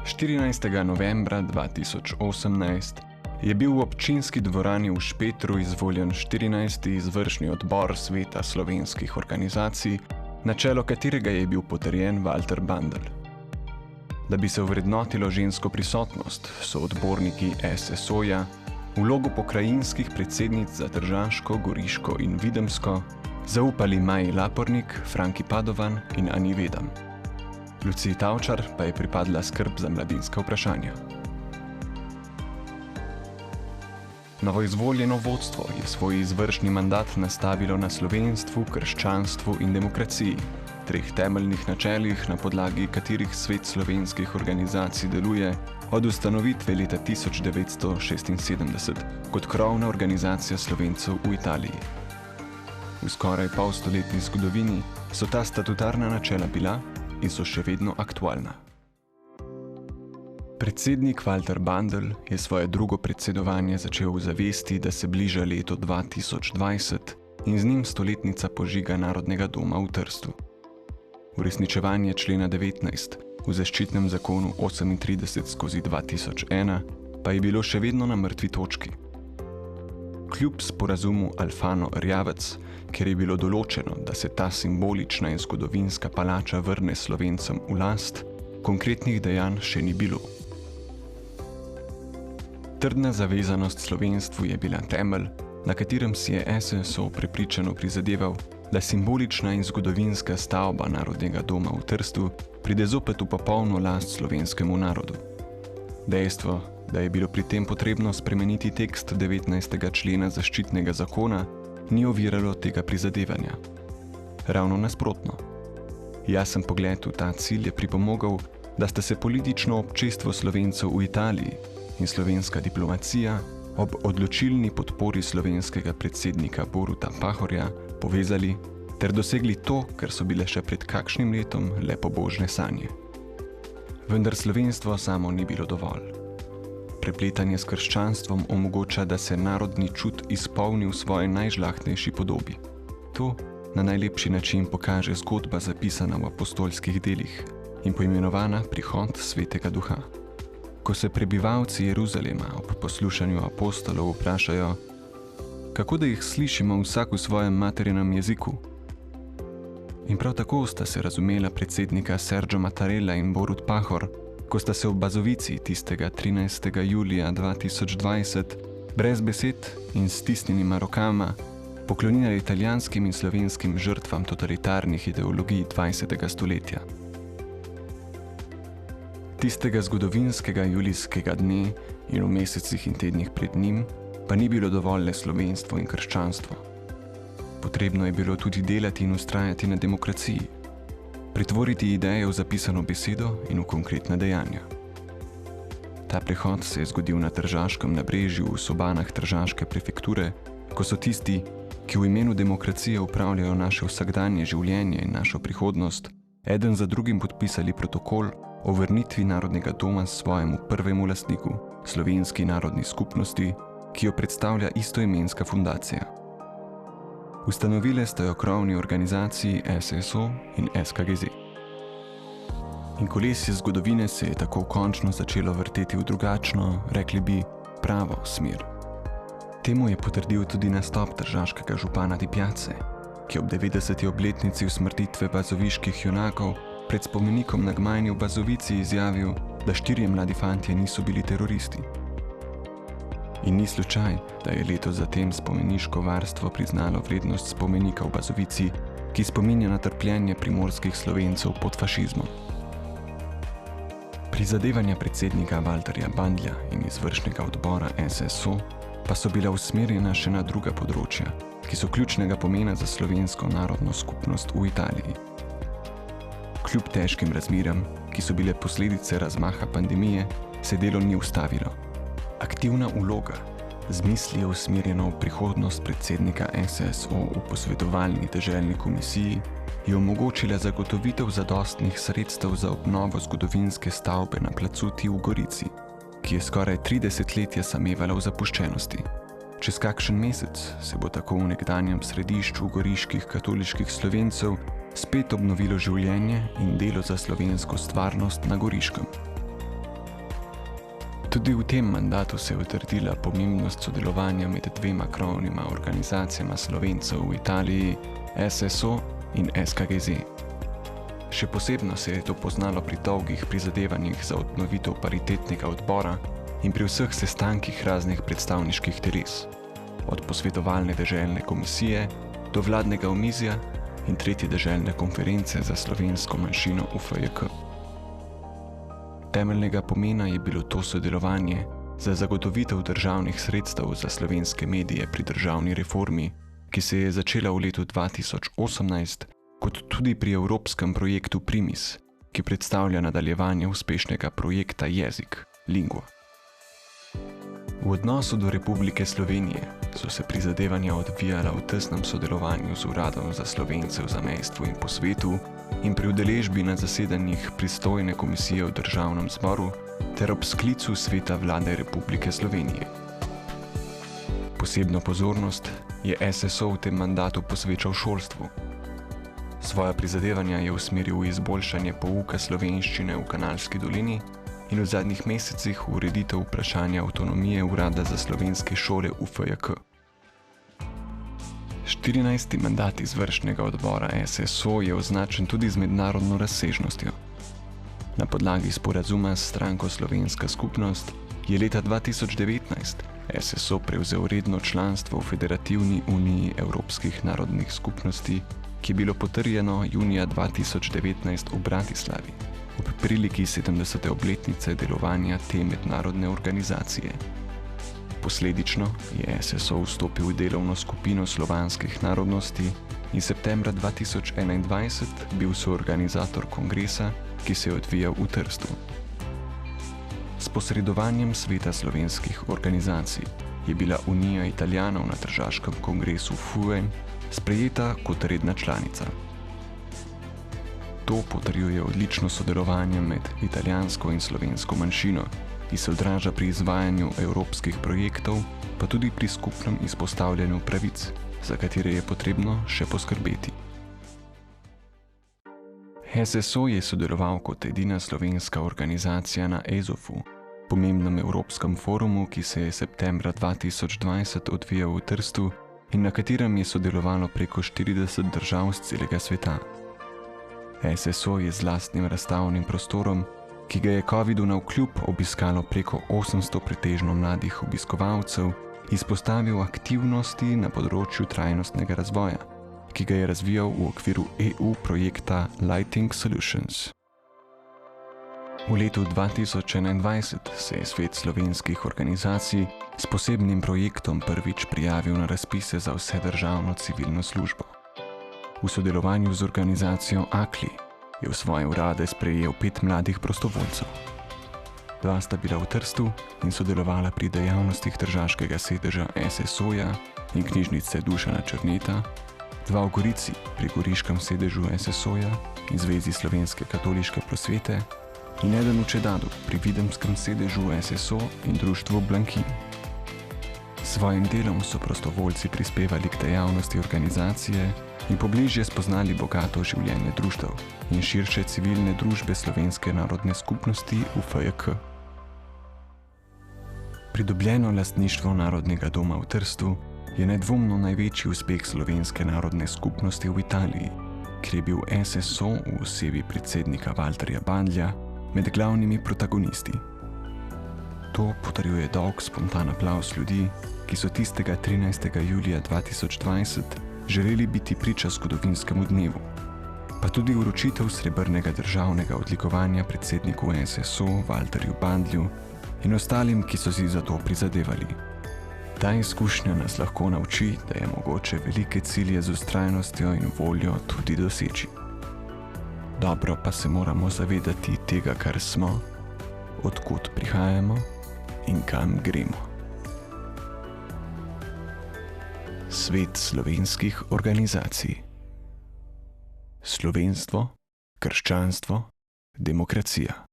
14. novembra 2018 je bil v občinski dvorani v Špetru izvoljen 14. izvršni odbor Sveta slovenskih organizacij, na čelo katerega je bil potrjen Walter Bandl. Da bi se ovrednotilo žensko prisotnost, so odborniki SSO-ja vlogo pokrajinskih predsednic za Tržaško, Goriško in Videmsko zaupali Maji Lapornik, Franki Padovan in Ani Vedam. Luciji Tavčar pa je pripadla skrb za mladinska vprašanja. Novoizvoljeno vodstvo je svoj izvršni mandat nastavilo na slovenstvu, krščanstvu in demokraciji, treh temeljnih načelih, na podlagi katerih Svet slovenskih organizacij deluje od ustanovitve leta 1976 kot krovna organizacija Slovencev v Italiji. V skoraj polstoletni zgodovini so ta statutarna načela bila in so še vedno aktualna. Predsednik Walter Bandl je svoje drugo predsedovanje začel v zavesti, da se bliža leto 2020 in z njim stoletnica požiga Narodnega doma v Trstu. Uresničevanje člena 19 v zaščitnem zakonu 38/2001 pa je bilo še vedno na mrtvi točki. Kljub sporazumu Alfano-Rjavec, ker je bilo določeno, da se ta simbolična in zgodovinska palača vrne Slovencem v last, konkretnih dejanj še ni bilo. Trdna zavezanost slovenstvu je bila temelj, na katerem si je SSO prepričano prizadeval, da simbolična in zgodovinska stavba Narodnega doma v Trstu pride zopet v popolno last slovenskemu narodu. Dejstvo, da je bilo pri tem potrebno spremeniti tekst 19. člena zaščitnega zakona, ni oviralo tega prizadevanja. Ravno nasprotno. Jasen pogled v ta cilj je pripomogel, da sta se politično občestvo Slovencev v Italiji in slovenska diplomacija ob odločilni podpori slovenskega predsednika Boruta Pahorja povezali ter dosegli to, kar so bile še pred kakšnim letom le pobožne sanje. Vendar slovenstvo samo ni bilo dovolj. Prepletanje s krščanstvom omogoča, da se narodni čut izpolni v svoji najžlahtnejši podobi. To na najlepši način pokaže zgodba zapisana v apostolskih delih in poimenovana Prihod Svetega Duha. Ko se prebivalci Jeruzalema ob poslušanju apostolov vprašajo, kako da jih slišimo vsak v svojem materinem jeziku. In prav tako sta se razumela predsednika Sergio Mattarella in Borut Pahor, ko sta se v Bazovici tistega 13. julija 2020 brez besed in s stisnjenima rokama poklonili italijanskim in slovenskim žrtvam totalitarnih ideologij 20. stoletja. Tistega zgodovinskega julijskega dne in v mesecih in tednih pred njim pa ni bilo dovolj le slovenstvo in krščanstvo. Potrebno je bilo tudi delati in ustrajati na demokraciji, pretvoriti ideje v zapisano besedo in v konkretna dejanja. Ta prehod se je zgodil na Tržaškem nabrežju v sobanah Tržaške prefekture, ko so tisti, ki v imenu demokracije upravljajo naše vsakdanje življenje in našo prihodnost, eden za drugim podpisali protokol o vrnitvi Narodnega doma svojemu prvemu lastniku, Slovenski narodni skupnosti, ki jo predstavlja istoimenska fundacija. Ustanovile sta jo krovni organizaciji SSO in SKGZ. In kolesje zgodovine se je tako končno začelo vrteti v drugačno, rekli bi, pravo smer. Temu je potrdil tudi nastop tržaškega župana Di Piazze, ki ob 90. obletnici usmrtitve bazoviških junakov pred spomenikom na Gmajni v Bazovici izjavil, da 4 mladi fantje niso bili teroristi. In ni slučaj, da je leto zatem spomeniško varstvo priznalo vrednost spomenika v Bazovici, ki spominja na trpljenje primorskih Slovencev pod fašizmom. Prizadevanja predsednika Walterja Bandlja in izvršnega odbora SSO pa so bila usmerjena še na druga področja, ki so ključnega pomena za slovensko narodno skupnost v Italiji. Kljub težkim razmeram, ki so bile posledice razmaha pandemije, se delo ni ustavilo. Aktivna vloga, z mislijo usmerjeno v prihodnost predsednika SSO v posvetovalni deželni komisiji, je omogočila zagotovitev zadostnih sredstev za obnovo zgodovinske stavbe na placu Ti v Gorici, ki je skoraj 30 letja samevala v zapuščenosti. Čez kakšen mesec se bo tako v nekdanjem središču goriških katoliških Slovencev spet obnovilo življenje in delo za slovensko stvarnost na Goriškem. Tudi v tem mandatu se je utrdila pomembnost sodelovanja med dvema krovnima organizacijama Slovencev v Italiji, SSO in SKGZ. Še posebno se je to poznalo pri dolgih prizadevanjih za obnovitev paritetnega odbora in pri vseh sestankih raznih predstavniških teles, od posvetovalne deželne komisije do vladnega omizja in tretje deželne konference za slovensko manjšino v FJK. Temeljnega pomena je bilo to sodelovanje za zagotovitev državnih sredstev za slovenske medije pri državni reformi, ki se je začela v letu 2018, kot tudi pri evropskem projektu Primis, ki predstavlja nadaljevanje uspešnega projekta Jezik, Lingua. V odnosu do Republike Slovenije so se prizadevanja odvijala v tesnem sodelovanju z Uradom za Slovence v zamejstvu in po svetu in pri udeležbi na zasedanjih pristojne komisije v Državnem zboru ter ob sklicu Sveta Vlade Republike Slovenije. Posebno pozornost je SSO v tem mandatu posvečal šolstvu. Svoja prizadevanja je usmeril v izboljšanje pouka slovenščine v Kanalski dolini in v zadnjih mesecih v ureditev vprašanja avtonomije Urada za slovenske šole v FJK. 14. mandat izvršnega odbora SSO je označen tudi z mednarodno razsežnostjo. Na podlagi sporazuma s stranko Slovenska skupnost je leta 2019 SSO prevzel redno članstvo v Federativni uniji Evropskih narodnih skupnosti, ki je bilo potrjeno junija 2019 v Bratislavi, ob priliki 70. obletnice delovanja te mednarodne organizacije. Posledično je SSO vstopil v delovno skupino slovanskih narodnosti in septembra 2021 bil soorganizator kongresa, ki se je odvijal v Trstu. S posredovanjem Sveta slovenskih organizacij je bila Unija Italijanov na tržaškem kongresu FUEN sprejeta kot redna članica. To potrjuje odlično sodelovanje med italijansko in slovensko manjšino, ki se odraža pri izvajanju evropskih projektov, pa tudi pri skupnem izpostavljanju pravic, za katere je potrebno še poskrbeti. SSO je sodeloval kot edina slovenska organizacija na EZOF-u, pomembnem evropskem forumu, ki se je septembra 2020 odvijal v Trstu in na katerem je sodelovalo preko 40 držav z celega sveta. SSO je z lastnim razstavnim prostorom, ki ga je COVID-u navkljub obiskalo preko 800 pretežno mladih obiskovalcev, izpostavil aktivnosti na področju trajnostnega razvoja, ki ga je razvijal v okviru EU projekta Lighting Solutions. V letu 2021 se je Svet slovenskih organizacij s posebnim projektom prvič prijavil na razpise za vse državno civilno službo. V sodelovanju z organizacijo AKLI je v svoje urade sprejel 5 mladih prostovoljcev. 2 sta bila v Trstu in sodelovala pri dejavnostih tržaškega sedeža SSO-ja in knjižnice Dušana Černeta, 2 v Gorici pri goriškem sedežu SSO-ja in Zvezi slovenske katoliške prosvete in 1 v Čedadu pri videmskem sedežu SSO in društvu Blankin. S svojim delom so prostovoljci prispevali k dejavnosti organizacije in pobližje spoznali bogato življenje društev in širše civilne družbe slovenske narodne skupnosti v FJK. Pridobljeno lastništvo Narodnega doma v Trstu je nedvomno največji uspeh slovenske narodne skupnosti v Italiji, kjer je bil SSO v osebi predsednika Valterja Bandlja med glavnimi protagonisti. To potrjuje dolg spontan aplavz ljudi, ki so tistega 13. julija 2020 želeli biti priča zgodovinskemu dnevu, pa tudi vročitev srebrnega državnega odlikovanja predsedniku SSO Valterju Bandlju in ostalim, ki so si za to prizadevali. Ta izkušnja nas lahko nauči, da je mogoče velike cilje z vztrajnostjo in voljo tudi doseči. Dobro pa se moramo zavedati tega, kar smo, odkot prihajamo in kam gremo. Svet slovenskih organizacij. Slovenstvo, krščanstvo, demokracija.